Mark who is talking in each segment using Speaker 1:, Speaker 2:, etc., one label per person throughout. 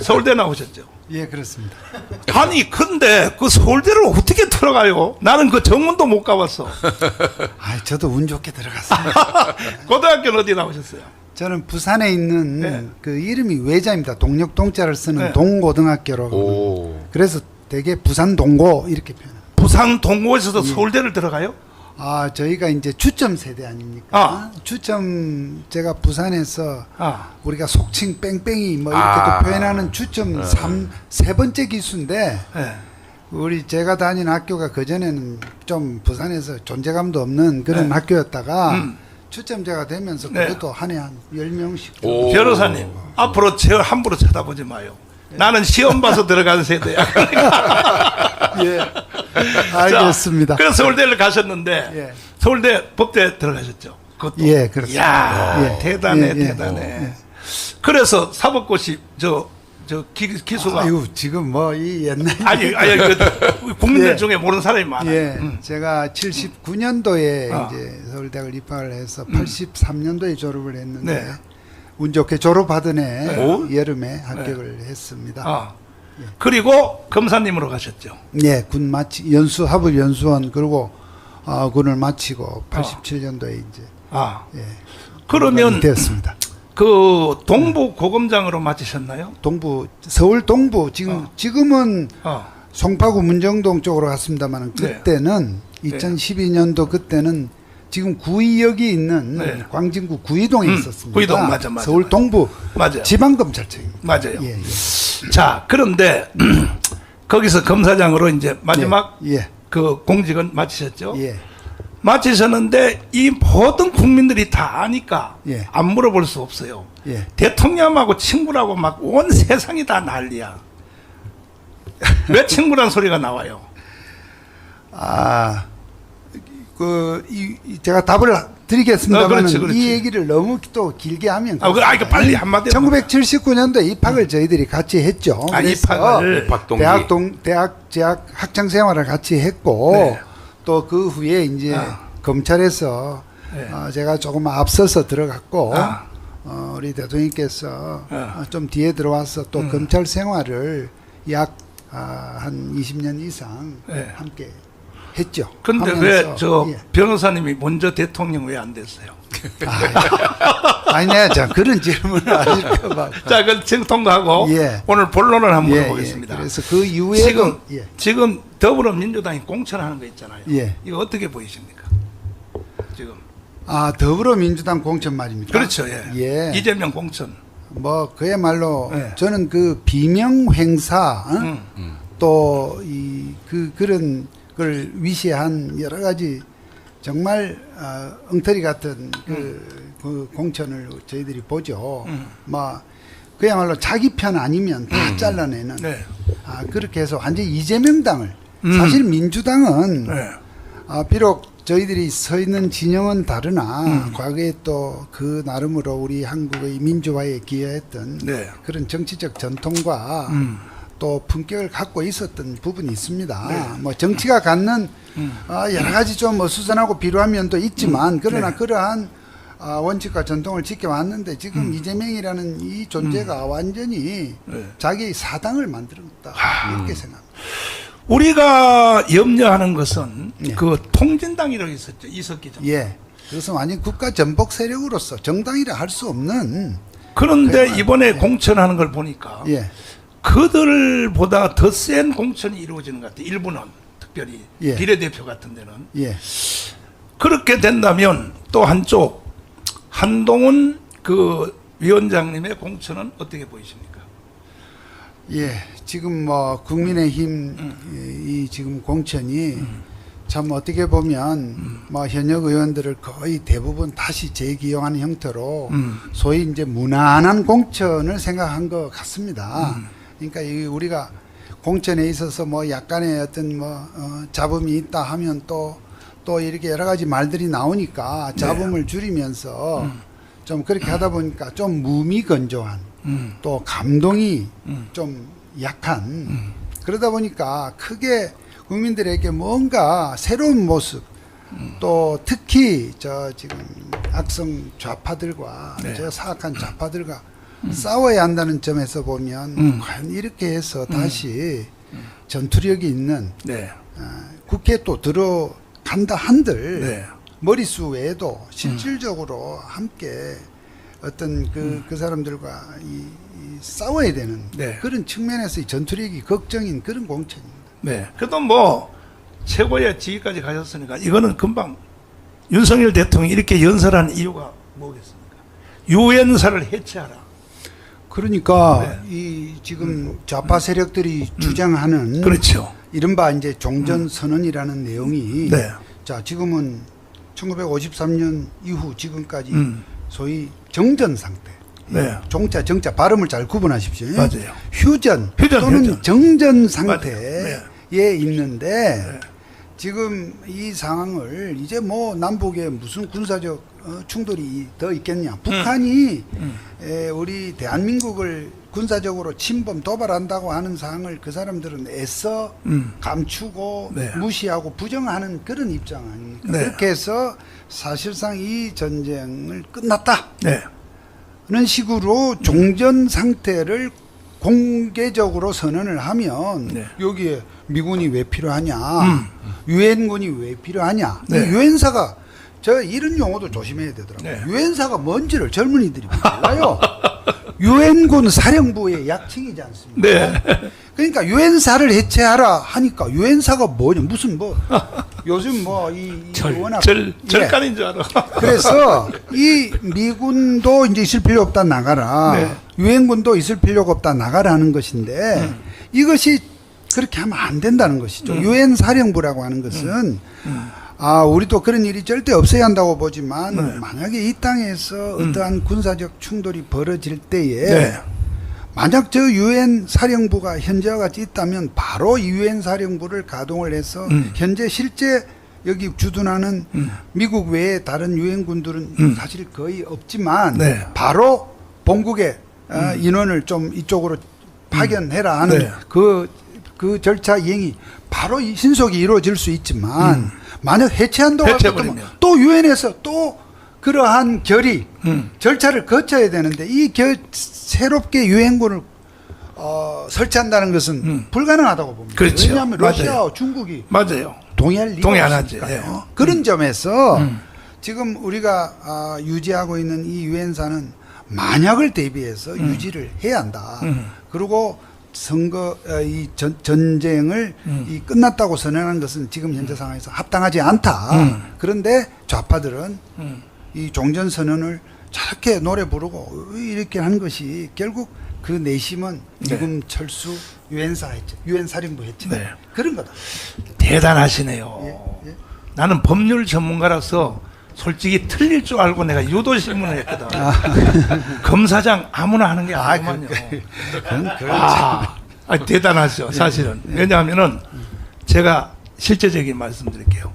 Speaker 1: 서울대 나오셨죠?
Speaker 2: 예, 그렇습니다.
Speaker 1: 아니 근데 그 서울대를 어떻게 들어가요? 나는 그 정문도 못 가봤어.
Speaker 2: 아, 저도 운 좋게 들어갔습니다.
Speaker 1: 고등학교는 어디 나오셨어요?
Speaker 2: 저는 부산에 있는
Speaker 1: 네.
Speaker 2: 그 이름이 외자입니다. 동력 동자를 쓰는
Speaker 1: 네.
Speaker 2: 동고등학교로.
Speaker 3: 오.
Speaker 2: 그래서 되게 부산 동고 이렇게 표현.
Speaker 1: 부산 동고에서도 서울대를 들어가요?
Speaker 2: 아, 저희가 이제 주점 세대 아닙니까?
Speaker 1: 아.
Speaker 2: 주점 제가 부산에서
Speaker 1: 아,
Speaker 2: 우리가 속칭 뺑뺑이 뭐 이렇게
Speaker 3: 아.
Speaker 2: 또 표현하는 주점 세 번째 기수인데
Speaker 1: 네.
Speaker 2: 우리 제가 다닌 학교가 그전에는 좀 부산에서 존재감도 없는 그런
Speaker 1: 네.
Speaker 2: 학교였다가 주점제가 되면서
Speaker 1: 네.
Speaker 2: 그것도 한 해 한 10명씩
Speaker 3: 오.
Speaker 1: 변호사님 앞으로 저 함부로 쳐다보지 마요. 나는 시험 봐서 들어간 세대야.
Speaker 2: 예. 알겠습니다.
Speaker 1: 자, 그래서 서울대를 가셨는데
Speaker 2: 예.
Speaker 1: 서울대 법대 들어가셨죠? 그것도.
Speaker 2: 예, 그렇습니다.
Speaker 1: 야,
Speaker 2: 예.
Speaker 1: 대단해,
Speaker 2: 예, 예.
Speaker 1: 대단해. 그래서 사법고시 저 기수가
Speaker 2: 아유, 지금 뭐 이 옛날
Speaker 1: 아니 그 국민들
Speaker 2: 예.
Speaker 1: 중에 모르는 사람이 많아요.
Speaker 2: 예, 제가 79년도에
Speaker 1: 아.
Speaker 2: 이제 서울대학을 입학을 해서 83년도에 졸업을 했는데
Speaker 1: 네.
Speaker 2: 운 좋게 졸업하던 해
Speaker 1: 오?
Speaker 2: 여름에 합격을 했습니다.
Speaker 1: 아. 그리고 검사님으로 가셨죠.
Speaker 2: 예, 군 마치 합을 연수원 그리고 군을 마치고 87년도에 이제
Speaker 1: 아.
Speaker 2: 예,
Speaker 1: 그러면
Speaker 2: 되었습니다.
Speaker 1: 그 동부 고검장으로 맡으셨나요?
Speaker 2: 서울 동부 지금은
Speaker 1: 어.
Speaker 2: 송파구 문정동 쪽으로 갔습니다만
Speaker 1: 네.
Speaker 2: 그때는 2012년도 그때는 지금 구의역이 있는
Speaker 1: 네.
Speaker 2: 광진구 구의동에 있었습니다.
Speaker 1: 구의동, 맞아.
Speaker 2: 서울 동부
Speaker 1: 맞아요.
Speaker 2: 지방검찰청입니다.
Speaker 1: 맞아요.
Speaker 2: 예,
Speaker 1: 자, 그런데 거기서 검사장으로 이제 마지막
Speaker 2: 예,
Speaker 1: 그 공직은 마치셨죠?
Speaker 2: 예,
Speaker 1: 마치셨는데 이 모든 국민들이 다 아니까
Speaker 2: 예.
Speaker 1: 안 물어볼 수 없어요.
Speaker 2: 예.
Speaker 1: 대통령하고 친구라고 막 온 세상이 다 난리야. 왜 친구란 소리가 나와요?
Speaker 2: 제가 답을 드리겠습니다만
Speaker 1: 그렇지, 그렇지.
Speaker 2: 이 얘기를 너무 또 길게 하면
Speaker 1: 이거 빨리 한마디.
Speaker 2: 1979년도에 입학을 저희들이 같이 했죠.
Speaker 1: 아,
Speaker 2: 그래서
Speaker 1: 입학을.
Speaker 3: 입학 동기.
Speaker 2: 대학 재학 학창 생활을 같이 했고
Speaker 1: 네.
Speaker 2: 또 그 후에 이제 검찰에서
Speaker 1: 네.
Speaker 2: 제가 조금 앞서서 들어갔고
Speaker 1: 아.
Speaker 2: 우리 대통령께서
Speaker 1: 아.
Speaker 2: 좀 뒤에 들어와서 또 검찰 생활을 약 한 20년 이상
Speaker 1: 네.
Speaker 2: 함께 했죠.
Speaker 1: 근데
Speaker 2: 하면서,
Speaker 1: 왜 저
Speaker 2: 예.
Speaker 1: 변호사님이 먼저 대통령 왜 안 됐어요?
Speaker 2: 아니야, 자 그런 질문을 하실까봐.
Speaker 1: 자, 그 지금 통과하고
Speaker 2: 예.
Speaker 1: 오늘 본론을 한번
Speaker 2: 예,
Speaker 1: 물어보겠습니다.
Speaker 2: 예. 그래서 그 이후에도
Speaker 1: 지금 더불어민주당이 공천하는 거 있잖아요.
Speaker 2: 예.
Speaker 1: 이거 어떻게 보이십니까? 지금
Speaker 2: 더불어민주당 공천 말입니까?
Speaker 1: 그렇죠. 예.
Speaker 2: 예.
Speaker 1: 이재명 공천.
Speaker 2: 뭐 그야말로
Speaker 1: 예.
Speaker 2: 저는 그 비명 행사 또 그런 걸 위시한 여러 가지 정말 엉터리 같은 그 공천을 저희들이 보죠. 뭐 그야말로 자기 편 아니면 다 잘라내는.
Speaker 1: 네.
Speaker 2: 그렇게 해서 완전히 이재명 당을 사실 민주당은
Speaker 1: 네.
Speaker 2: 비록 저희들이 서 있는 진영은 다르나 과거에 또 그 나름으로 우리 한국의 민주화에 기여했던
Speaker 1: 네.
Speaker 2: 그런 정치적 전통과 또 품격을 갖고 있었던 부분이 있습니다.
Speaker 1: 네.
Speaker 2: 뭐 정치가 갖는 여러 가지 좀 어수선하고 비루한 면도 있지만 그러나
Speaker 1: 네.
Speaker 2: 그러한 원칙과 전통을 지켜왔는데 지금 이재명이라는 이 존재가 완전히
Speaker 1: 네.
Speaker 2: 자기 사당을 만들었다 이렇게 생각합니다.
Speaker 1: 우리가 염려하는 것은
Speaker 2: 예.
Speaker 1: 그 통진당이라고 있었죠. 이석기 전.
Speaker 2: 예. 그래서 완전 국가 전복 세력으로서 정당이라 할 수 없는
Speaker 1: 그런데
Speaker 2: 그야말로,
Speaker 1: 이번에
Speaker 2: 예.
Speaker 1: 공천하는 걸 보니까
Speaker 2: 예.
Speaker 1: 그들보다 더 센 공천이 이루어지는 것 같아요. 일부는 특별히
Speaker 2: 예.
Speaker 1: 비례대표 같은 데는.
Speaker 2: 예.
Speaker 1: 그렇게 된다면 또 한쪽 한동훈 그 위원장님의 공천은 어떻게 보이십니까?
Speaker 2: 예. 지금 뭐 국민의힘 이 지금 공천이 참 어떻게 보면 뭐 현역 의원들을 거의 대부분 다시 재기용하는 형태로 소위 이제 무난한 공천을 생각한 것 같습니다. 그러니까 우리가 공천에 있어서 뭐 약간의 어떤 뭐 잡음이 있다 하면 또 이렇게 여러 가지 말들이 나오니까 잡음을 줄이면서 좀 그렇게 하다 보니까 좀 무미건조한 또 감동이 좀 약한 그러다 보니까 크게 국민들에게 뭔가 새로운 모습 또 특히 저 지금 악성 좌파들과
Speaker 1: 네.
Speaker 2: 저 사악한 좌파들과 싸워야 한다는 점에서 보면 과연 이렇게 해서 다시 전투력이 있는
Speaker 1: 네.
Speaker 2: 국회에 또 들어간다 한들
Speaker 1: 네.
Speaker 2: 머릿수 외에도 실질적으로 함께 어떤 그 사람들과 이 싸워야 되는
Speaker 1: 네.
Speaker 2: 그런 측면에서의 전투력이 걱정인 그런 공천입니다.
Speaker 1: 네. 그래도 뭐 최고의 지위까지 가셨으니까 이거는 금방 윤석열 대통령이 이렇게 연설한 이유가 뭐겠습니까? 유엔사를 해체하라.
Speaker 2: 그러니까
Speaker 1: 네.
Speaker 2: 이 지금 좌파 세력들이 주장하는
Speaker 1: 그렇죠.
Speaker 2: 이른바 이제 종전 선언이라는 내용이
Speaker 1: 네.
Speaker 2: 자 지금은 1953년 이후 지금까지
Speaker 1: 음.
Speaker 2: 소위 정전 상태.
Speaker 1: 네.
Speaker 2: 종자 정자 발음을 잘 구분하십시오.
Speaker 1: 맞아요.
Speaker 2: 휴전,
Speaker 1: 휴전,
Speaker 2: 또는
Speaker 1: 휴전.
Speaker 2: 정전 상태에
Speaker 1: 맞아요.
Speaker 2: 있는데
Speaker 1: 네.
Speaker 2: 지금 이 상황을 이제 뭐 남북에 무슨 군사적 충돌이 더 있겠냐. 북한이 우리 대한민국을 군사적으로 침범 도발한다고 하는 사항을 그 사람들은 애써 감추고
Speaker 1: 네.
Speaker 2: 무시하고 부정하는 그런 입장 아닙니까?
Speaker 1: 네.
Speaker 2: 그렇게 해서 사실상 이 전쟁을 끝났다.
Speaker 1: 네.
Speaker 2: 그런 식으로 종전 상태를 공개적으로 선언을 하면
Speaker 1: 네.
Speaker 2: 여기에 미군이 왜 필요하냐, 유엔군이 왜 필요하냐.
Speaker 1: 네.
Speaker 2: 이 유엔사가 저 이런 용어도 조심해야 되더라고요.
Speaker 1: 네.
Speaker 2: 유엔사가 뭔지를 젊은이들이 몰라요. 유엔군 사령부의 약칭이지 않습니까?
Speaker 1: 네.
Speaker 2: 그러니까 유엔사를 해체하라 하니까 유엔사가 뭐냐, 무슨 뭐 요즘 뭐이 워낙 예.
Speaker 1: 절간인 줄 알아.
Speaker 2: 그래서 이 미군도 이제 있을 필요 없다 나가라.
Speaker 1: 네.
Speaker 2: 유엔군도 있을 필요가 없다 나가라 하는 것인데 이것이 그렇게 하면 안 된다는 것이죠. 유엔 사령부라고 하는 것은 우리도 그런 일이 절대 없어야 한다고 보지만
Speaker 1: 네.
Speaker 2: 만약에 이 땅에서 어떠한 군사적 충돌이 벌어질 때에
Speaker 1: 네.
Speaker 2: 만약 저 유엔 사령부가 현재와 같이 있다면 바로 이 유엔 사령부를 가동을 해서 현재 실제 여기 주둔하는 미국 외에 다른 유엔군들은 사실 거의 없지만
Speaker 1: 네.
Speaker 2: 바로 본국의 인원을 좀 이쪽으로 파견해라 하는
Speaker 1: 네.
Speaker 2: 그 절차 이행이 바로 이 신속히 이루어질 수 있지만 만약 해체한다고
Speaker 1: 해체해버리면.
Speaker 2: 하면 또 유엔에서 또 그러한 결의 절차를 거쳐야 되는데 이 새롭게 유엔군을 설치한다는 것은 불가능하다고 봅니다.
Speaker 1: 그렇죠.
Speaker 2: 왜냐하면
Speaker 1: 맞아요.
Speaker 2: 러시아와 중국이
Speaker 1: 맞아요.
Speaker 2: 동의할 리가
Speaker 1: 동의 안 하지.
Speaker 2: 없으니까요.
Speaker 1: 네.
Speaker 2: 그런 점에서 지금 우리가 유지하고 있는 이 유엔사는 만약을 대비해서 유지를 해야 한다. 그리고 선거 이 전쟁을 이 끝났다고 선언한 것은 지금 현재 상황에서 합당하지 않다. 그런데 좌파들은 이 종전 선언을 저렇게 노래 부르고 이렇게 하는 것이 결국 그 내심은 미군 철수 유엔사 해체, 유엔 사령부 해체
Speaker 1: 네.
Speaker 2: 그런 거다.
Speaker 1: 대단하시네요.
Speaker 2: 예, 예.
Speaker 1: 나는 법률 전문가라서 솔직히 틀릴 줄 알고 내가 유도신문을 했거든. 검사장 아무나 하는 게 아니구만요. 대단하죠, 사실은. 왜냐하면은 제가 실제적인 말씀드릴게요.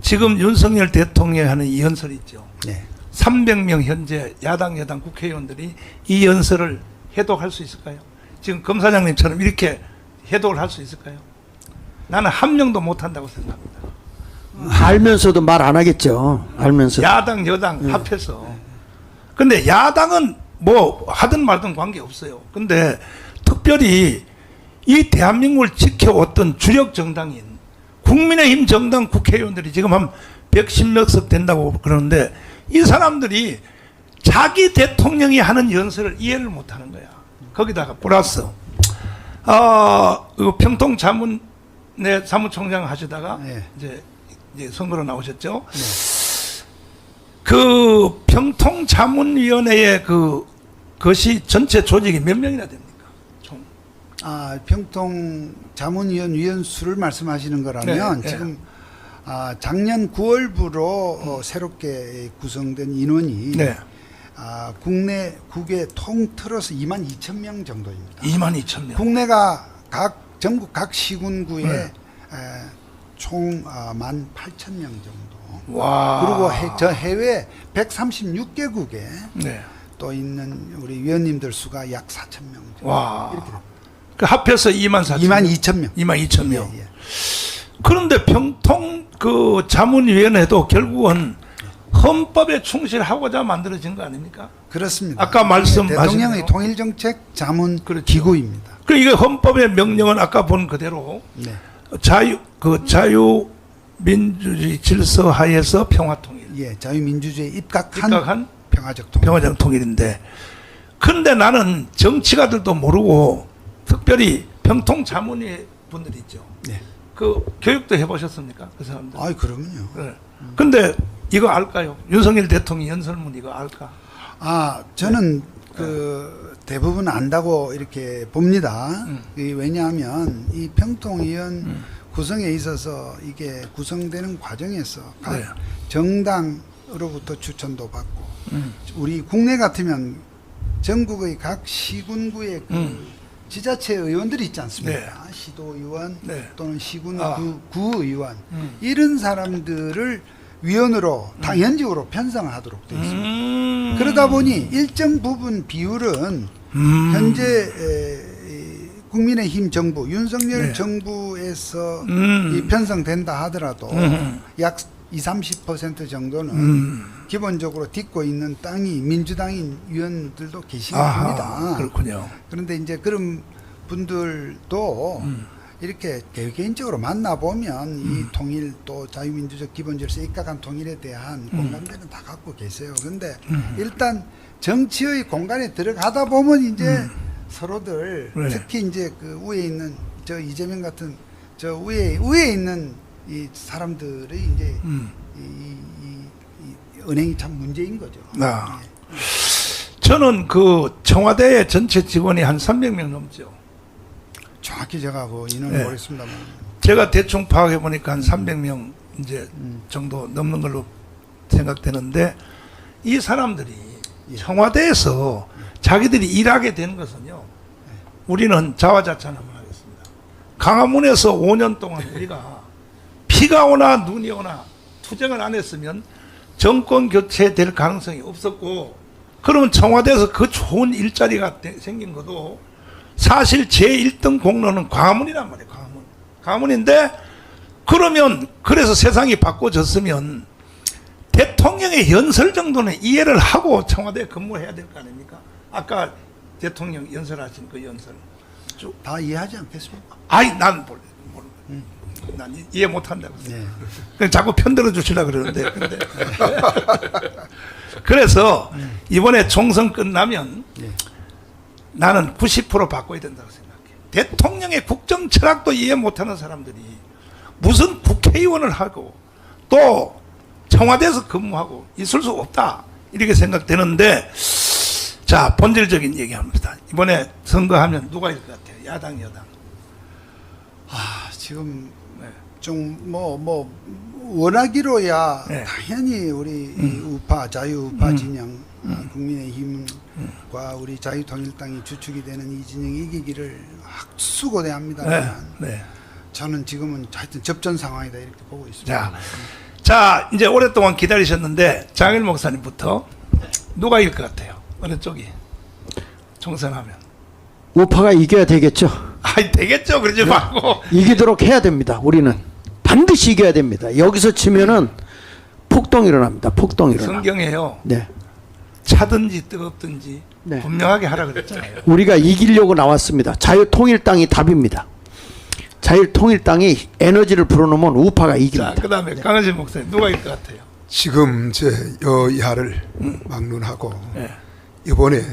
Speaker 1: 지금 윤석열 대통령이 하는 이 연설 있죠.
Speaker 2: 네.
Speaker 1: 300명 현재 야당, 여당 국회의원들이 이 연설을 해독할 수 있을까요? 지금 검사장님처럼 이렇게 해독을 할 수 있을까요? 나는 한 명도 못한다고 생각합니다.
Speaker 3: 알면서도 말 안 하겠죠. 알면서.
Speaker 1: 야당, 여당 합해서. 근데 야당은 뭐 하든 말든 관계없어요. 근데 특별히 이 대한민국을 지켜왔던 주력 정당인 국민의힘 정당 국회의원들이 지금 한 110몇 석 된다고 그러는데 이 사람들이 자기 대통령이 하는 연설을 이해를 못하는 거야. 거기다가 플러스 평통 자문회 사무총장 하시다가
Speaker 2: 네.
Speaker 1: 이제 선거로 나오셨죠. 네. 그 평통 자문위원회의 그것이 전체 조직이 몇 명이나 됩니까? 총.
Speaker 2: 평통 자문위원 위원수를 말씀하시는 거라면
Speaker 1: 네,
Speaker 2: 지금 작년 9월부로 새롭게 구성된 인원이
Speaker 1: 네.
Speaker 2: 국외 통틀어서 22,000명 정도입니다.
Speaker 1: 22,000명.
Speaker 2: 국내가 전국 각 시군구에
Speaker 1: 네.
Speaker 2: 총 18,000명 정도.
Speaker 1: 와.
Speaker 2: 그리고 저 해외 136개국에
Speaker 1: 네.
Speaker 2: 또 있는 우리 위원님들 수가 약 4,000명 정도.
Speaker 1: 와.
Speaker 2: 이렇게 됩니다.
Speaker 1: 그 합해서 24,000명.
Speaker 2: 22,000명.
Speaker 1: 22,000명.
Speaker 2: 예, 예.
Speaker 1: 그런데 평통 그 자문위원회도 결국은 헌법에 충실하고자 만들어진 거 아닙니까?
Speaker 2: 그렇습니다.
Speaker 1: 아까 말씀하신
Speaker 2: 대통령의
Speaker 1: 대로.
Speaker 2: 통일정책 자문
Speaker 1: 그렇죠.
Speaker 2: 기구입니다.
Speaker 1: 그 이게 헌법의 명령은 아까 본 그대로
Speaker 2: 네.
Speaker 1: 자유민주주의 질서 하에서 평화통일,
Speaker 2: 예, 자유민주주의에 입각한
Speaker 1: 입각한
Speaker 2: 평화적 통일.
Speaker 1: 평화적 통일인데, 근데 나는 정치가들도 모르고 특별히 평통자문회 분들이 있죠.
Speaker 2: 네.
Speaker 1: 그 교육도 해보셨습니까? 그 사람들.
Speaker 2: 아이 그러면요.
Speaker 1: 네. 근데 이거 알까요? 윤석열 대통령 연설문 이거 알까?
Speaker 2: 아, 저는 그 대부분 안다고 이렇게 봅니다. 왜냐하면 이 평통위원 구성에 있어서 이게 구성되는 과정에서 각
Speaker 1: 네.
Speaker 2: 정당으로부터 추천도 받고 우리 국내 같으면 전국의 각 시군구의 그 지자체 의원들이 있지 않습니까?
Speaker 1: 네.
Speaker 2: 시도의원
Speaker 1: 네.
Speaker 2: 또는 시군
Speaker 1: 아.
Speaker 2: 구의원 이런 사람들을 위원으로 당연직으로 편성하도록 되어 있습니다. 그러다 보니 일정 부분 비율은 현재 국민의힘 정부 윤석열
Speaker 1: 네.
Speaker 2: 정부에서 이 편성된다 하더라도 약 20-30% 정도는 기본적으로 딛고 있는 땅이 민주당인 위원들도 계시긴 합니다.
Speaker 1: 그렇군요.
Speaker 2: 그런데 이제 그런 분들도 이렇게 개개인적으로 만나보면 이 통일 또 자유민주적 기본질서에 입각한 통일에 대한 공감대는 다 갖고 계세요. 그런데 일단 정치의 공간에 들어가다 보면 이제 서로들
Speaker 1: 네.
Speaker 2: 특히 이제 그 위에 있는 저 이재명 같은 저 위에 있는 이 사람들이 이제 이 은행이 참 문제인 거죠.
Speaker 1: 아.
Speaker 2: 예.
Speaker 1: 저는 그 청와대 전체 직원이 한 300명 넘죠.
Speaker 2: 정확히 제가 그 인원을
Speaker 1: 네.
Speaker 2: 모르겠습니다만
Speaker 1: 제가 대충 파악해 보니까 한 300명 이제 정도 넘는 걸로 생각되는데, 이 사람들이 청와대에서 자기들이 일하게 되는 것은요, 우리는 자화자찬 한번 하겠습니다. 강화문에서 5년 동안 우리가 비가 오나 눈이 오나 투쟁을 안 했으면 정권 교체될 가능성이 없었고, 그러면 청와대에서 그 좋은 일자리가 생긴 것도 사실 제1등 공로는 광화문이란 말이에요. 광화문인데, 그러면 그래서 세상이 바꿔졌으면 대통령의 연설 정도는 이해를 하고 청와대에 근무해야 될 거 아닙니까? 아까 대통령 연설하신 그 연설
Speaker 2: 다 이해하지 않겠습니까?
Speaker 1: 아이 난 난 이해 못한다고.
Speaker 2: 네.
Speaker 1: 자꾸 편들어 주시려고 그러는데. 근데 그래서 이번에 총선 끝나면
Speaker 2: 네.
Speaker 1: 나는 90% 바꿔야 된다고 생각해. 대통령의 국정 철학도 이해 못하는 사람들이 무슨 국회의원을 하고 또 청와대에서 근무하고 있을 수 없다, 이렇게 생각되는데, 자, 본질적인 얘기합니다. 이번에 선거하면 누가 이길 것 같아요? 야당, 여당.
Speaker 2: 아, 지금
Speaker 1: 네.
Speaker 2: 좀 원하기로야
Speaker 1: 네.
Speaker 2: 당연히 우리 이 우파 자유우파 진영 국민의힘과 우리 자유통일당이 주축이 되는 이 진영이 이기기를 학수고대합니다만
Speaker 1: 네.
Speaker 2: 저는 지금은 하여튼 접전 상황이다 이렇게 보고 있습니다.
Speaker 1: 자, 이제 오랫동안 기다리셨는데 장일 목사님부터 누가 이길 것 같아요? 어느 쪽이 총선하면?
Speaker 3: 우파가 이겨야 되겠죠.
Speaker 1: 아이, 되겠죠. 그러지 말고.
Speaker 3: 이기도록 해야 됩니다. 우리는 반드시 이겨야 됩니다. 여기서 치면은 폭동 일어납니다. 폭동 일어나.
Speaker 1: 성경에요,
Speaker 3: 네.
Speaker 1: 차든지 뜨겁든지
Speaker 3: 네.
Speaker 1: 분명하게 하라 그랬잖아요.
Speaker 3: 우리가 이기려고 나왔습니다. 자유통일당이 답입니다. 자유통일당이 에너지를 불어넣으면 우파가
Speaker 1: 자,
Speaker 3: 이깁니다.
Speaker 1: 그 다음에 강은진 목사님 누가 이길 것 같아요?
Speaker 4: 지금 이제 여야를 막론하고
Speaker 1: 네.
Speaker 4: 이번에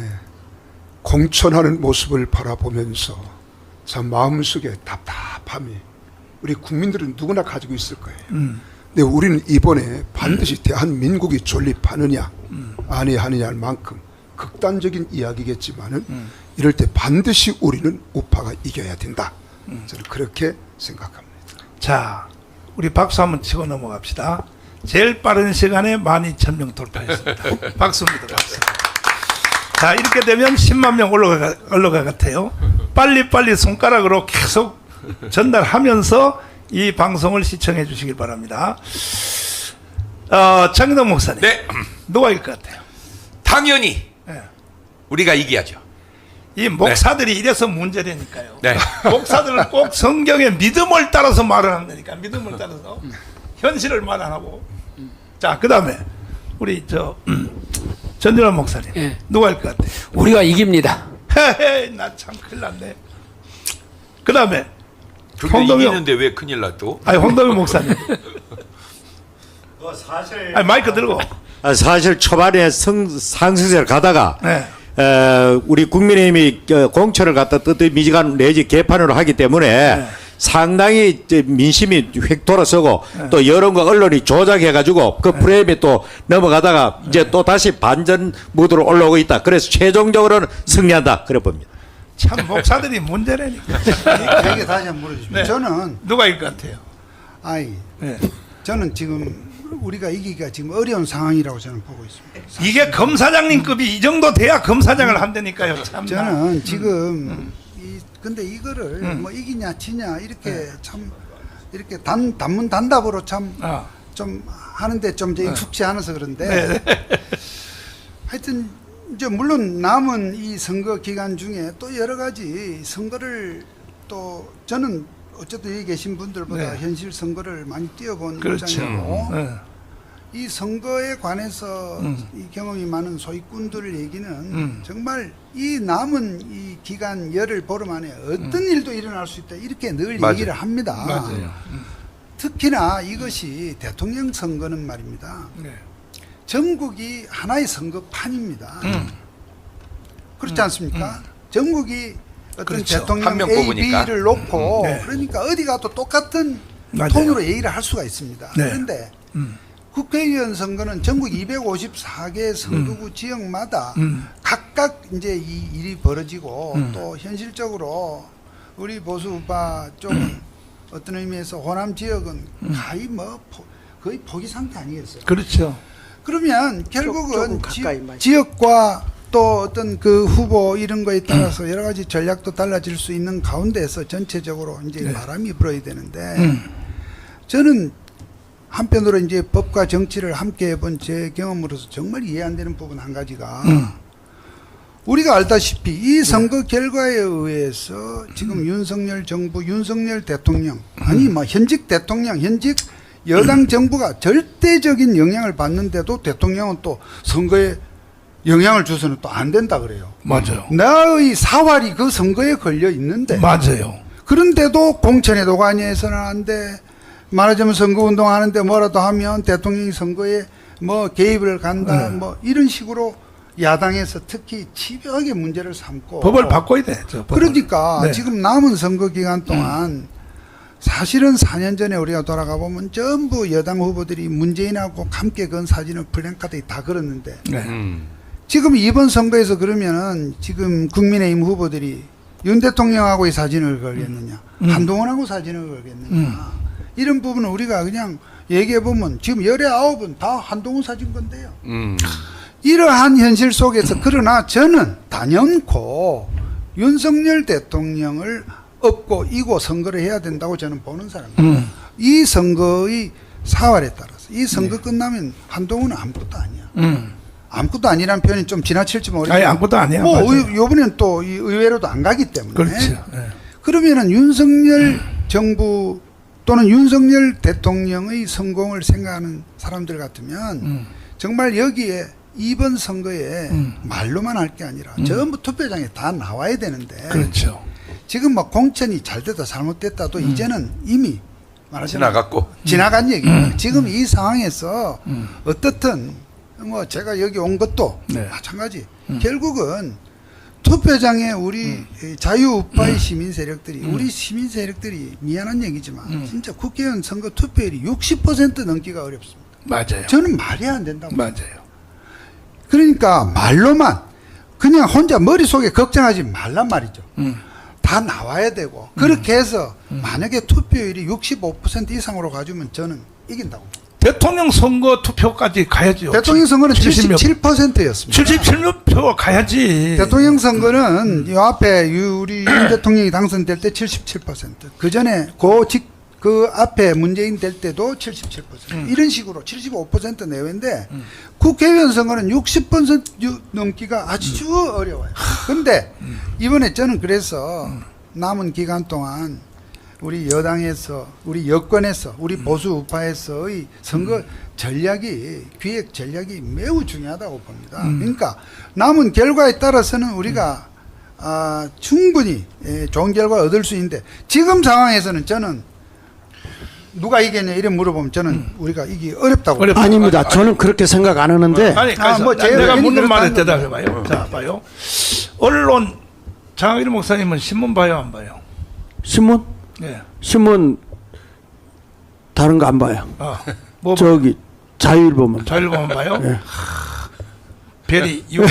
Speaker 4: 공천하는 모습을 바라보면서 참 마음속에 답답함이 우리 국민들은 누구나 가지고 있을 거예요. 근데 우리는 이번에 반드시 대한민국이 존립하느냐 아니하느냐할 만큼 극단적인 이야기겠지만은 이럴 때 반드시 우리는 우파가 이겨야 된다. 저는 그렇게 생각합니다.
Speaker 1: 자, 우리 박수 한번 치고 넘어갑시다. 제일 빠른 시간에 12,000명 돌파했습니다. 박수입니다. 박수. 자, 이렇게 되면 10만 명 올라가 같아요. 빨리빨리 손가락으로 계속 전달하면서 이 방송을 시청해 주시길 바랍니다. 장인동 목사님.
Speaker 5: 네,
Speaker 1: 누가 이길 것 같아요?
Speaker 5: 당연히
Speaker 1: 네.
Speaker 5: 우리가 이겨야죠.
Speaker 1: 이 목사들이 이래서 문제라니까요.
Speaker 5: 네.
Speaker 1: 목사들은 꼭 성경의 믿음을 따라서 말을 한다니까. 믿음을 따라서 현실을 말 안 하고. 자, 그 다음에 우리 전준환 목사님
Speaker 6: 예.
Speaker 1: 누가 할 것 같아?
Speaker 6: 우리가 이깁니다.
Speaker 1: 헤헤, 나 참 큰일 났네. 그 다음에
Speaker 5: 그게
Speaker 1: 홍동영.
Speaker 5: 이기는데 왜 큰일 났죠?
Speaker 1: 아니 홍동영 목사님. 아니 마이크 들고.
Speaker 7: 사실 초반에 상승세를 가다가
Speaker 1: 네.
Speaker 7: 우리 국민의힘이 공천을 갖다 뜨뜻미지간 내지 개판으로 하기 때문에 상당히 이제 민심이 획 돌아서고 또 여론과 언론이 조작해가지고 그 프레임에 또 넘어가다가 이제 또 다시 반전 무드로 올라오고 있다. 그래서 최종적으로는 승리한다. 그래 봅니다.
Speaker 1: 참 목사들이 문제라니까.
Speaker 2: 제게 다시 한번 물어주십시오.
Speaker 1: 네.
Speaker 2: 저는
Speaker 1: 누가 일 것 같아요?
Speaker 2: 네. 저는 지금 우리가 이기기가 지금 어려운 상황이라고 저는 보고 있습니다.
Speaker 1: 이게 검사장님급이 이 정도 돼야 검사장을 한다니까요. 참.
Speaker 2: 저는 지금 근데 이거를 뭐 이기냐 지냐 이렇게 참 이렇게 단문 단답으로 참 좀 하는데 좀 이제 익숙지 않아서 그런데 하여튼 이제 물론 남은 이 선거 기간 중에 또 여러 가지 선거를 또 저는 어쨌든 여기 계신 분들보다 현실 선거를 많이 뛰어본
Speaker 1: 그렇죠.
Speaker 2: 입장이고 이 선거에 관해서 이 경험이 많은 소위꾼들 얘기는 정말 이 남은 이 기간 열흘 보름 안에 어떤 일도 일어날 수 있다 이렇게 늘
Speaker 5: 맞아요.
Speaker 2: 얘기를 합니다.
Speaker 1: 맞아요.
Speaker 2: 특히나 이것이 대통령 선거는 말입니다. 전국이 하나의 선거판입니다. 그렇지 않습니까? 전국이 어떤
Speaker 1: 그렇죠.
Speaker 5: 한
Speaker 2: 대통령
Speaker 5: 명
Speaker 2: A,
Speaker 5: 뽑으니까.
Speaker 2: B를 놓고
Speaker 1: 네.
Speaker 2: 그러니까 어디 가도 똑같은
Speaker 1: 맞아요.
Speaker 2: 톤으로 얘기를 할 수가 있습니다.
Speaker 1: 네.
Speaker 2: 그런데 국회의원 선거는 전국 254개 선거구 지역마다 각각 이제 이 일이 벌어지고 또 현실적으로 우리 보수파 쪽은 어떤 의미에서 호남 지역은 거의 포기 상태 아니겠어요?
Speaker 1: 그렇죠.
Speaker 2: 그러면
Speaker 3: 조금
Speaker 2: 결국은
Speaker 3: 가까이 마시-
Speaker 2: 지역과 또 어떤 그 후보 이런 거에 따라서 여러 가지 전략도 달라질 수 있는 가운데서 전체적으로 이제 바람이 불어야 되는데 저는 한편으로 이제 법과 정치를 함께 해본 제 경험으로서 정말 이해 안 되는 부분 한 가지가 우리가 알다시피 이 선거 결과에 의해서 지금 윤석열 정부, 윤석열 대통령 아니 뭐 현직 대통령, 현직 여당 정부가 절대적인 영향을 받는데도 대통령은 또 선거에 영향을 줘서는 또 안 된다 그래요.
Speaker 1: 맞아요.
Speaker 2: 나의 사활이 그 선거에 걸려 있는데
Speaker 1: 맞아요.
Speaker 2: 그런데도 공천에도 관여해서는 안 돼. 말하자면 선거운동 하는데 뭐라도 하면 대통령이 선거에 뭐 개입을 간다. 뭐 이런 식으로 야당에서 특히 집요하게 문제를 삼고
Speaker 1: 법을 바꿔야 돼. 저 법을.
Speaker 2: 그러니까
Speaker 1: 네.
Speaker 2: 지금 남은 선거 기간 동안 사실은 4년 전에 우리가 돌아가 보면 전부 여당 후보들이 문재인하고 함께 건 사진을 플랜카드에 다 걸었는데
Speaker 1: 네.
Speaker 2: 지금 이번 선거에서 그러면은 지금 국민의힘 후보들이 윤 대통령하고의 사진을 걸겠느냐, 한동훈하고 사진을 걸겠느냐, 이런 부분은 우리가 그냥 얘기해 보면 지금 19은 다 한동훈 사진 건데요. 이러한 현실 속에서 그러나 저는 단연코 윤석열 대통령을 업고 이고 선거를 해야 된다고 저는 보는 사람입니다. 이 선거의 사활에 따라서 이 선거 끝나면 한동훈은 아무것도 아니야. 아무것도 아니라는 표현이 좀 지나칠지 모르겠어요.
Speaker 1: 아니 아무것도 아니야.
Speaker 2: 뭐
Speaker 1: 맞아요.
Speaker 2: 요번엔 또 이 의외로도 안 가기 때문에.
Speaker 1: 그렇죠. 예.
Speaker 2: 그러면은 윤석열 정부 또는 윤석열 대통령의 성공을 생각하는 사람들 같으면 정말 여기에 이번 선거에 말로만 할 게 아니라 전부 투표장에 다 나와야 되는데
Speaker 1: 그렇죠.
Speaker 2: 지금 뭐 공천이 잘 됐다 잘못됐다도 이제는 이미 말하자면
Speaker 5: 지나갔고.
Speaker 2: 지나간 얘기예요. 지금 이 상황에서 어떻든 뭐 제가 여기 온 것도
Speaker 1: 네.
Speaker 2: 마찬가지. 결국은 투표장에 우리 자유우파의 시민 세력들이 우리 시민 세력들이 미안한 얘기지만 진짜 국회의원 선거 투표율이 60% 넘기가 어렵습니다.
Speaker 1: 맞아요.
Speaker 2: 저는 말이 안 된다고.
Speaker 1: 맞아요.
Speaker 2: 그러니까 말로만 그냥 혼자 머릿속에 걱정하지 말란 말이죠. 다 나와야 되고 그렇게 해서 만약에 투표율이 65% 이상으로 가주면 저는 이긴다고.
Speaker 1: 대통령 선거 투표까지 가야죠.
Speaker 2: 대통령 선거는
Speaker 1: 70몇
Speaker 2: 77%였습니다.
Speaker 1: 77표 가야지.
Speaker 2: 대통령 선거는 이 앞에 우리 윤 대통령이 당선될 때 77%. 그 전에 그 앞에 문재인 될 때도 77%. 이런 식으로 75% 내외인데 국회의원 선거는 60% 넘기가 아주 어려워요. 근데 이번에 저는 그래서 남은 기간 동안 우리 여당에서, 우리 여권에서, 우리 보수 우파에서의 선거 전략이, 기획 전략이 매우 중요하다고 봅니다. 그러니까 남은 결과에 따라서는 우리가 충분히 좋은 결과 얻을 수 있는데, 지금 상황에서는 저는 누가 이겼냐 이래 물어보면 저는 우리가 이기 어렵다고.
Speaker 1: 어렵다.
Speaker 3: 아닙니다. 저는 그렇게 생각 안 하는데
Speaker 1: 아니,
Speaker 2: 뭐 제가
Speaker 1: 내가
Speaker 2: 괜히
Speaker 1: 묻는 말에
Speaker 2: 그렇다는
Speaker 1: 대답해봐요. 자, 봐요. 언론, 장학일 목사님은 신문 봐요, 안 봐요?
Speaker 3: 신문
Speaker 1: 예.
Speaker 3: 신문 다른 거 안 봐요.
Speaker 1: 뭐
Speaker 3: 저기 자유일보만 봐요.
Speaker 1: 자율보만 봐요?
Speaker 3: 예.
Speaker 1: Very you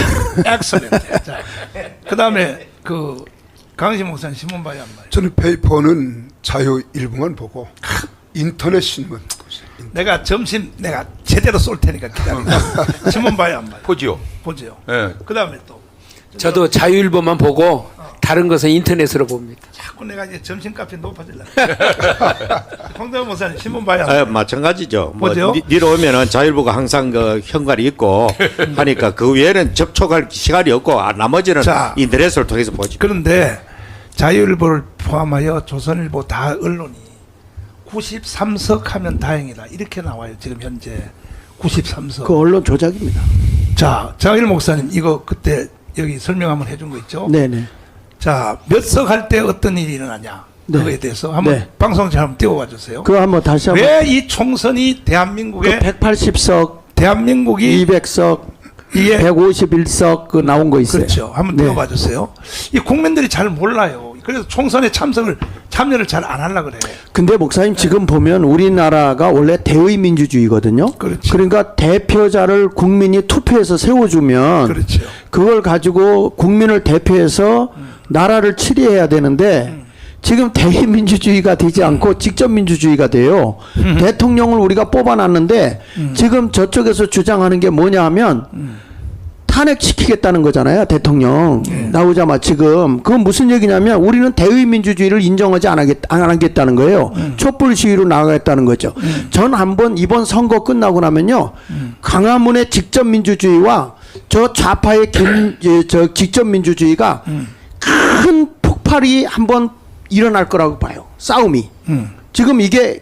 Speaker 1: excellent. 자, 그다음에 그 강신 목사님 신문 봐요, 안 봐요?
Speaker 4: 저는 페이퍼는 자유일보만 보고 인터넷 신문.
Speaker 1: 내가 점심 내가 제대로 쏠 테니까 기다리고 신문 봐요, 안 봐요?
Speaker 5: 보지요.
Speaker 1: 보죠.
Speaker 5: 예.
Speaker 1: 그다음에 또
Speaker 6: 저도 자유일보만 보고 다른 것은 인터넷으로 봅니다.
Speaker 1: 자꾸 내가 이제 점심값이 높아질라. 홍대원 목사님 신문 봐요, 안
Speaker 7: 아,
Speaker 1: 봐요?
Speaker 7: 마찬가지죠. 뭐
Speaker 1: 뭐죠?
Speaker 7: 니로 오면은 자율부가 항상 그 현관이 있고 하니까 그 외에는 접촉할 시간이 없고 나머지는
Speaker 1: 자.
Speaker 7: 인터넷을 통해서 보죠.
Speaker 1: 그런데 자유일보를 포함하여 조선일보 다 언론이 93석 하면 다행이다 이렇게 나와요. 지금 현재 93석.
Speaker 3: 그 언론 조작입니다.
Speaker 1: 자, 장일 목사님 이거 그때 여기 설명 한번 해준 거 있죠?
Speaker 3: 네네.
Speaker 1: 자, 몇 석 할 때 어떤 일이 일어나냐
Speaker 3: 네.
Speaker 1: 그거에 대해서 한번
Speaker 3: 네.
Speaker 1: 방송 잘 한번 띄워봐 주세요.
Speaker 3: 그거 한번 다시 한번.
Speaker 1: 왜 이 총선이
Speaker 3: 그
Speaker 1: 대한민국의
Speaker 3: 180석,
Speaker 1: 대한민국이
Speaker 3: 200석,
Speaker 1: 이게
Speaker 3: 151석 그 나온 거 있어요.
Speaker 1: 그렇죠. 한번
Speaker 3: 네.
Speaker 1: 띄워봐 주세요. 이 국민들이 잘 몰라요. 그래서 총선에 참여를 잘 안 하려고 그래요.
Speaker 3: 근데 목사님 지금 보면 우리나라가 원래 대의민주주의거든요.
Speaker 1: 그렇죠.
Speaker 3: 그러니까 대표자를 국민이 투표해서 세워주면
Speaker 1: 그렇죠.
Speaker 3: 그걸 가지고 국민을 대표해서 나라를 치리해야 되는데 지금 대의민주주의가 되지 않고 직접민주주의가 돼요. 대통령을 우리가 뽑아놨는데 지금 저쪽에서 주장하는 게 뭐냐 하면 탄핵시키겠다는 거잖아요. 대통령 나오자마자 지금 그건 무슨 얘기냐면 우리는 대의민주주의를 인정하지 안 하겠다는 거예요. 촛불 시위로 나가겠다는 거죠. 전 한번 이번 선거 끝나고 나면요. 광화문의 직접민주주의와 저 좌파의 저 직접민주주의가 큰 폭발이 한번 일어날 거라고 봐요. 싸움이. 지금 이게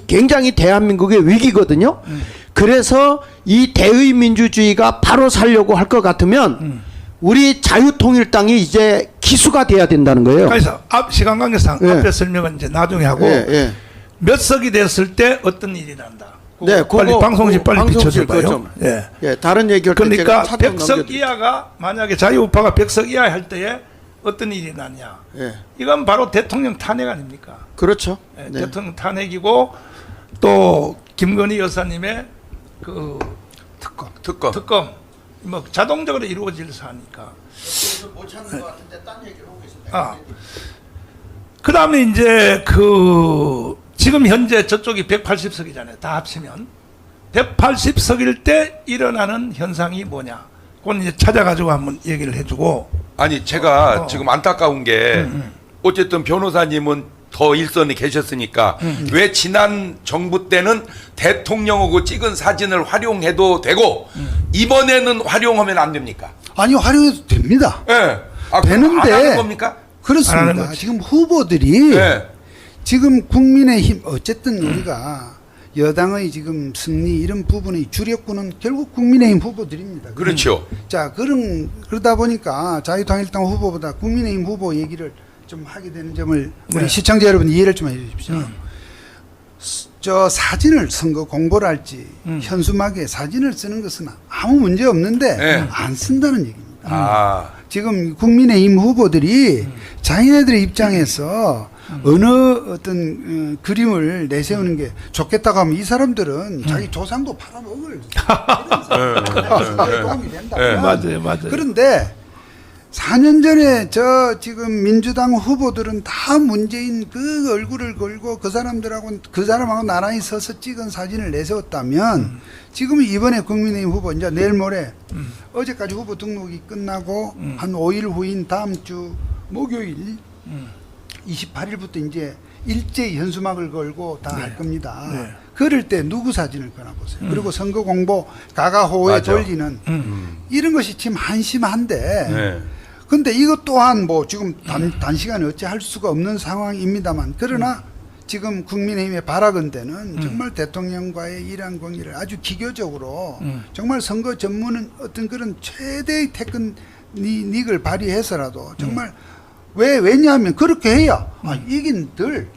Speaker 3: 굉장히 대한민국의 위기거든요. 그래서 이 대의민주주의가 바로 살려고 할 것 같으면 우리 자유통일당이 이제 기수가 돼야 된다는 거예요.
Speaker 1: 그래서 시간 관계상
Speaker 3: 예.
Speaker 1: 앞에 설명은 이제 나중에 하고
Speaker 3: 예, 예.
Speaker 1: 몇 석이 됐을 때 어떤 일이 난다.
Speaker 3: 네,
Speaker 1: 빨리
Speaker 3: 그거,
Speaker 1: 방송실 빨리
Speaker 3: 방송실
Speaker 1: 비춰줘봐요.
Speaker 3: 그거 좀.
Speaker 1: 예.
Speaker 3: 예, 다른 얘기할 때
Speaker 1: 그러니까
Speaker 3: 제가 차트
Speaker 1: 100석
Speaker 3: 넘겨드릴게요.
Speaker 1: 이하가 만약에 자유우파가 100석 이하 할 때에 어떤 일이 났냐.
Speaker 3: 예,
Speaker 1: 이건 바로 대통령 탄핵 아닙니까?
Speaker 3: 그렇죠.
Speaker 1: 예,
Speaker 3: 네.
Speaker 1: 대통령 탄핵이고 또 김건희 여사님의 그 특검 뭐 자동적으로 이루어질 사니까. 그다음에 이제 그 지금 현재 저쪽이 180석이잖아요. 다 합치면 180석일 때 일어나는 현상이 뭐냐? 그건 이제 찾아가지고 한번 얘기를 해주고.
Speaker 5: 아니 제가 지금 안타까운 게 어쨌든 변호사님은 더 일선에 계셨으니까 왜 지난 정부 때는 대통령하고 찍은 사진을 활용해도 되고 이번에는 활용하면 안 됩니까?
Speaker 2: 아니 활용해도 됩니다.
Speaker 5: 예. 그럼
Speaker 2: 되는데
Speaker 5: 안 하는 겁니까?
Speaker 1: 안 하는
Speaker 2: 그렇습니다.
Speaker 1: 거지.
Speaker 2: 지금 후보들이
Speaker 5: 예.
Speaker 2: 지금 국민의힘 어쨌든 우리가 여당의 지금 승리 이런 부분의 주력군은 결국 국민의힘 후보들입니다.
Speaker 5: 그렇죠.
Speaker 2: 자, 그러다 보니까 자유통일당 후보보다 국민의힘 후보 얘기를 좀 하게 되는 점을 우리
Speaker 1: 네.
Speaker 2: 시청자 여러분 이해를 좀 해주십시오. 저 사진을 선거 공보를 할지 현수막에 사진을 쓰는 것은 아무 문제 없는데
Speaker 5: 네.
Speaker 2: 안 쓴다는 얘기입니다.
Speaker 5: 아.
Speaker 2: 지금 국민의힘 후보들이 자기네들의 입장에서 어느 어떤 그림을 내세우는 게 좋겠다고 하면 이 사람들은 자기 조상도 팔아먹을 도움이 된다.
Speaker 5: 네.
Speaker 1: 맞아요.
Speaker 2: 그런데 4년 전에 저 지금 민주당 후보들은 다 문재인 그 얼굴을 걸고 그 사람하고 나란히 서서 찍은 사진을 내세웠다면 지금 이번에 국민의힘 후보 이제 내일 모레 어제까지 후보 등록이 끝나고 한 5일 후인 다음 주 목요일 28일부터 이제 일제히 현수막을 걸고 다 할 겁니다.
Speaker 1: 네.
Speaker 2: 그럴 때 누구 사진을 꺼내보세요. 그리고 선거 공보 가가호에
Speaker 5: 맞아.
Speaker 2: 돌리는 이런 것이 지금 한심한데
Speaker 5: 네.
Speaker 2: 근데 이것 또한 뭐 지금 단시간에 어찌 할 수가 없는 상황입니다만 그러나 지금 국민의힘의 바라건대는 정말 대통령과의 일한 관계를 아주 기교적으로 정말 선거 전문은 어떤 그런 최대의 테크닉을 발휘해서라도 정말 왜냐하면 그렇게 해야 이긴들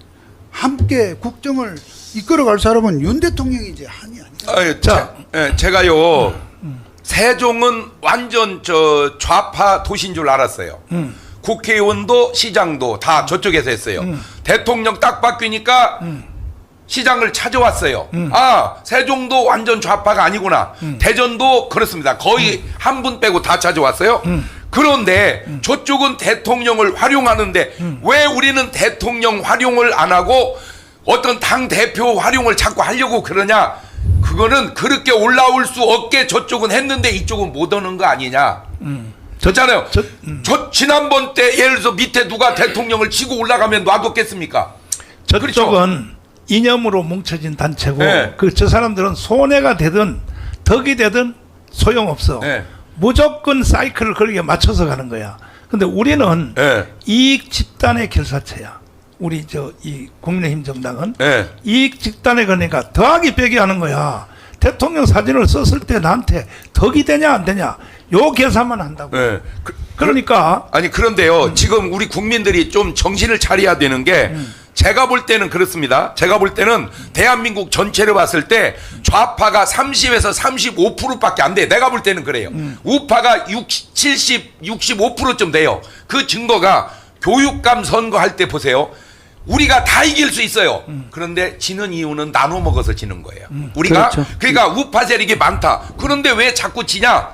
Speaker 2: 함께 국정을 이끌어갈 사람은 윤 대통령이지 한이 아니야.
Speaker 5: 제가요 세종은 완전 저 좌파 도시인 줄 알았어요. 국회의원도 시장도 다 저쪽에서 했어요. 대통령 딱 바뀌니까 시장을 찾아왔어요. 아, 세종도 완전 좌파가 아니구나. 대전도 그렇습니다. 거의 한 분 빼고 다 찾아왔어요. 그런데 저쪽은 대통령을 활용하는데 왜 우리는 대통령 활용을 안 하고 어떤 당 대표 활용을 자꾸 하려고 그러냐? 그거는 그렇게 올라올 수 없게 저쪽은 했는데 이쪽은 못 오는 거 아니냐? 졌잖아요. 저 지난번 때 예를 들어서 밑에 누가 대통령을 치고 올라가면 놔뒀겠습니까?
Speaker 1: 저쪽은
Speaker 5: 그렇죠?
Speaker 1: 이념으로 뭉쳐진 단체고
Speaker 5: 네.
Speaker 1: 저 사람들은 손해가 되든 덕이 되든 소용없어.
Speaker 5: 네.
Speaker 1: 무조건 사이클을 거기에 맞춰서 가는 거야. 근데 우리는
Speaker 5: 네.
Speaker 1: 이익 집단의 결사체야. 우리 이 국민의힘 정당은
Speaker 5: 네.
Speaker 1: 이익 집단에 그러니까 더하기 빼기 하는 거야. 대통령 사진을 썼을 때 나한테 덕이 되냐 안 되냐 요 계산만 한다고.
Speaker 5: 네.
Speaker 1: 그러니까
Speaker 5: 아니 그런데요 지금 우리 국민들이 좀 정신을 차려야 되는 게 제가 볼 때는 그렇습니다. 제가 볼 때는 대한민국 전체를 봤을 때 좌파가 30에서 35%밖에 안 돼. 내가 볼 때는 그래요. 우파가 70, 65%쯤 돼요. 그 증거가 교육감 선거할 때 보세요. 우리가 다 이길 수 있어요. 그런데 지는 이유는 나눠 먹어서 지는 거예요. 우리가
Speaker 3: 그렇죠.
Speaker 5: 그러니까 우파 세력이 많다. 그런데 왜 자꾸 지냐?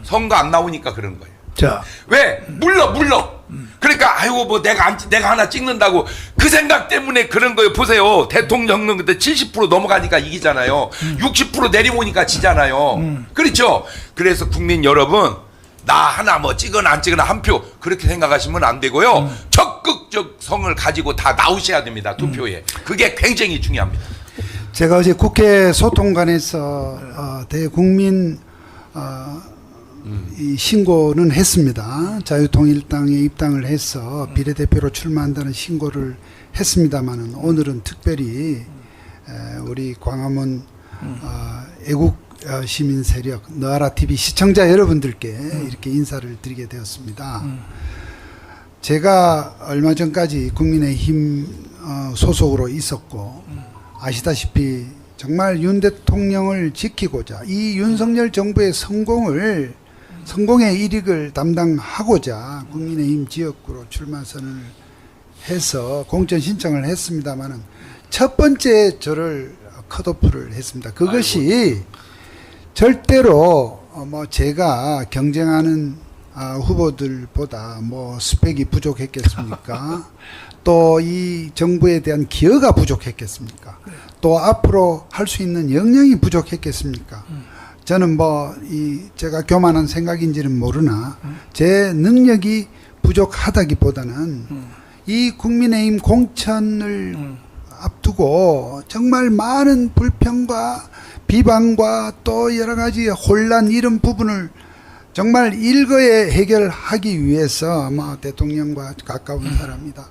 Speaker 5: 선거 안 나오니까 그런 거예요.
Speaker 1: 자
Speaker 5: 왜? 물러. 그러니까 아이고 뭐 내가 하나 찍는다고 그 생각 때문에 그런 거예요. 보세요. 대통령은 그때 70% 넘어가니까 이기잖아요. 60% 내려오니까 지잖아요. 그렇죠? 그래서 국민 여러분 나 하나 뭐 찍거나 안 찍거나 한 표 그렇게 생각하시면 안 되고요. 적극적 성을 가지고 다 나오셔야 됩니다. 투표에. 그게 굉장히 중요합니다.
Speaker 2: 제가 어제 국회 소통관에서 대국민 이 신고는 했습니다. 자유통일당에 입당을 해서 비례대표로 출마한다는 신고를 했습니다만은 오늘은 특별히 우리 광화문 애국 시민 세력 너아라 TV 시청자 여러분들께 이렇게 인사를 드리게 되었습니다. 제가 얼마 전까지 국민의힘 소속으로 있었고 아시다시피 정말 윤 대통령을 지키고자 이 윤석열 정부의 성공의 일익을 담당하고자 국민의힘 지역구로 출마 선언을 해서 공천 신청을 했습니다마는 첫 번째 저를 컷오프를 했습니다. 그것이 절대로 뭐 제가 경쟁하는 후보들보다 뭐 스펙이 부족했겠습니까? 또 이 정부에 대한 기여가 부족했겠습니까? 또 앞으로 할 수 있는 역량이 부족했겠습니까? 저는 뭐 제가 교만한 생각인지는 모르나 제 능력이 부족하다기보다는 이 국민의힘 공천을 앞두고 정말 많은 불평과 비방과 또 여러 가지 혼란 이런 부분을 정말 일거에 해결하기 위해서 아마 대통령과 가까운 사람이다.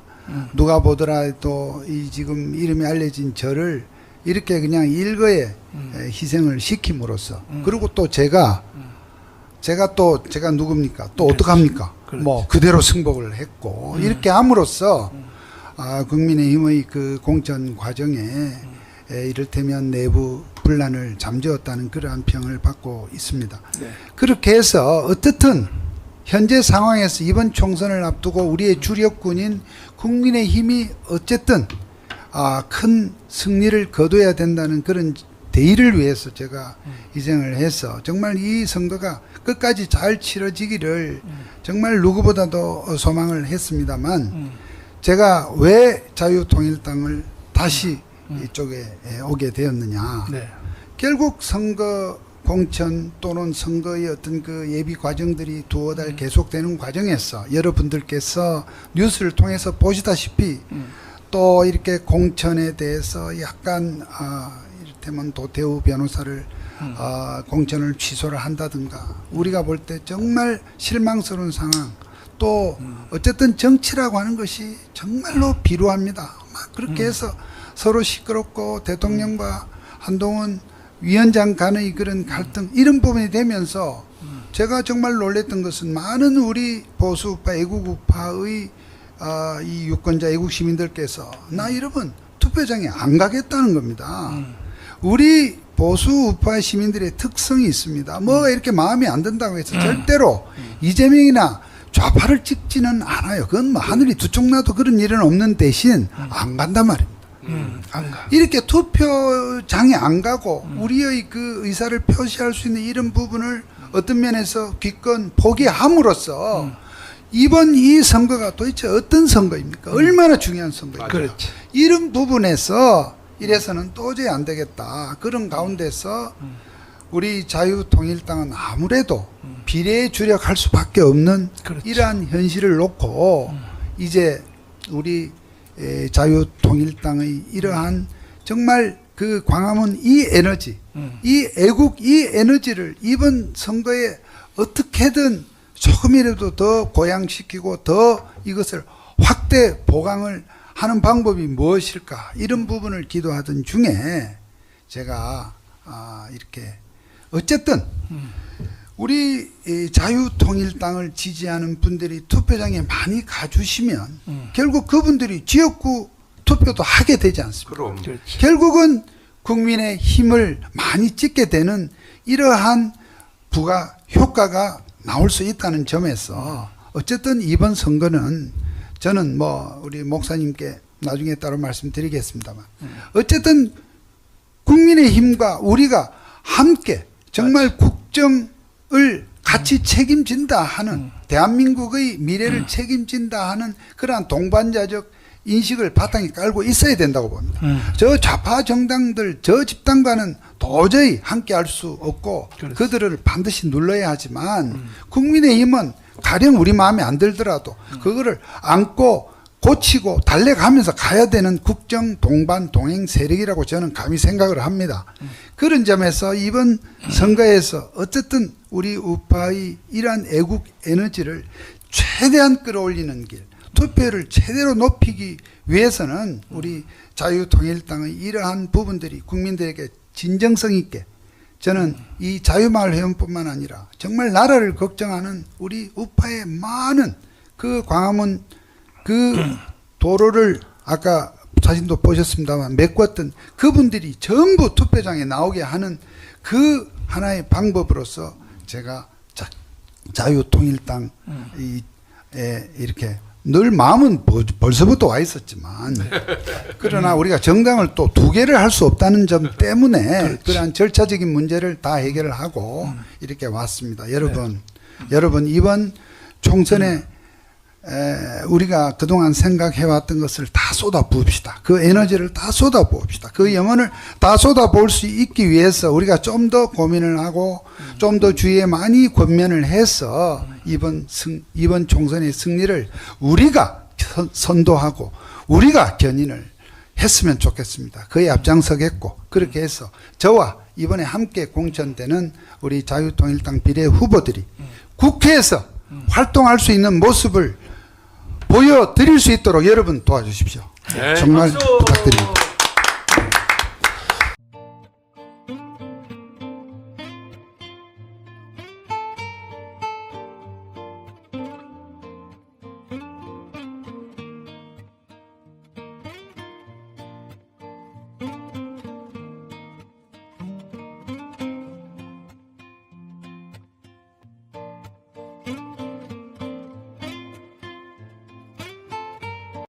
Speaker 2: 누가 보더라도 이 지금 이름이 알려진 저를 이렇게 그냥 일거에 희생을 시킴으로써 그리고 또 제가 누굽니까? 또 어떡합니까? 뭐 그대로 승복을 했고 이렇게 함으로써 국민의힘의 그 공천 과정에 이를테면 내부 분란을 잠재웠다는 그러한 평을 받고 있습니다.
Speaker 1: 네.
Speaker 2: 그렇게 해서 어떻든 현재 상황에서 이번 총선을 앞두고 우리의 주력군인 국민의힘이 어쨌든 큰 승리를 거둬야 된다는 그런 대의를 위해서 제가 희생을 해서 정말 이 선거가 끝까지 잘 치러지기를 정말 누구보다도 소망을 했습니다만 제가 왜 자유통일당을 다시 이쪽에 오게 되었느냐.
Speaker 1: 네.
Speaker 2: 결국 선거 공천 또는 선거의 어떤 그 예비 과정들이 두어 달 계속되는 과정에서 여러분들께서 뉴스를 통해서 보시다시피 또 이렇게 공천에 대해서 약간 이를테면 도태우 변호사를 공천을 취소를 한다든가 우리가 볼 때 정말 실망스러운 상황 또 어쨌든 정치라고 하는 것이 정말로 비루합니다. 막 그렇게 해서 서로 시끄럽고 대통령과 한동훈 위원장 간의 그런 갈등 이런 부분이 되면서 제가 정말 놀랬던 것은 많은 우리 보수우파 애국우파의 이 유권자 애국 시민들께서 나 여러분 투표장에 안 가겠다는 겁니다. 우리 보수우파 시민들의 특성이 있습니다. 뭐가 이렇게 마음에 안 든다고 해서 절대로 이재명이나 좌파를 찍지는 않아요. 그건 뭐 하늘이 두 쪽 나도 그런 일은 없는 대신 안 간단 말입니다.
Speaker 1: 안 가.
Speaker 2: 이렇게 투표장에 안 가고 우리의 그 의사를 표시할 수 있는 이런 부분을 어떤 면에서 기권 포기함으로써 이번 이 선거가 도대체 어떤 선거입니까? 얼마나 중요한 선거입니까?
Speaker 1: 그렇지.
Speaker 2: 이런 부분에서 이래서는 도저히 안 되겠다. 그런 가운데서 우리 자유통일당은 아무래도 비례에 주력할 수밖에 없는
Speaker 1: 그렇지.
Speaker 2: 이러한 현실을 놓고 이제 우리 자유통일당의 이러한 정말 그 광화문 이 에너지, 이 애국 이 에너지를 이번 선거에 어떻게든 조금이라도 더 고양시키고 더 이것을 확대 보강을 하는 방법이 무엇일까 이런 부분을 기도하던 중에 제가 이렇게 어쨌든 우리 이 자유통일당을 지지하는 분들이 투표장에 많이 가주시면 결국 그분들이 지역구 투표도 하게 되지 않습니까?
Speaker 5: 그럼.
Speaker 1: 그렇지.
Speaker 2: 결국은 국민의 힘을 많이 찍게 되는 이러한 부가 효과가 나올 수 있다는 점에서 어쨌든 이번 선거는 저는 뭐 우리 목사님께 나중에 따로 말씀드리겠습니다만 어쨌든 국민의 힘과 우리가 함께 정말 국정을 같이 책임진다 하는 대한민국의 미래를 책임진다 하는 그러한 동반자적 인식을 바탕에 깔고 있어야 된다고 봅니다. 저 좌파 정당들, 저 집단과는 도저히 함께 할 수 없고 그들을 반드시 눌러야 하지만 국민의힘은 가령 우리 마음에 안 들더라도 그거를 안고 고치고 달래가면서 가야 되는 국정 동반 동행 세력이라고 저는 감히 생각을 합니다. 그런 점에서 이번 선거에서 어쨌든 우리 우파의 이러한 애국 에너지를 최대한 끌어올리는 길, 투표율을 최대로 높이기 위해서는 우리 자유통일당의 이러한 부분들이 국민들에게 진정성 있게 저는 이 자유마을회원뿐만 아니라 정말 나라를 걱정하는 우리 우파의 많은 그 광화문 그 도로를 아까 사진도 보셨습니다만 메꿨던 그분들이 전부 투표장에 나오게 하는 그 하나의 방법으로서 제가 자유통일당 이렇게 늘 마음은 벌써부터 와 있었지만 그러나 우리가 정당을 또 두 개를 할 수 없다는 점 때문에 그러한 절차적인 문제를 다 해결을 하고 이렇게 왔습니다. 여러분 이번 총선에 우리가 그동안 생각해왔던 것을 다 쏟아부읍시다. 그 에너지를 다 쏟아부읍시다. 그 영혼을 다 쏟아부을 수 있기 위해서 우리가 좀 더 고민을 하고 좀 더 주위에 많이 권면을 해서 이번 총선의 승리를 우리가 선도하고 우리가 견인을 했으면 좋겠습니다. 그에 앞장서겠고 그렇게 해서 저와 이번에 함께 공천되는 우리 자유통일당 비례 후보들이 국회에서 활동할 수 있는 모습을 보여드릴 수 있도록 여러분 도와주십시오. 정말 부탁드립니다.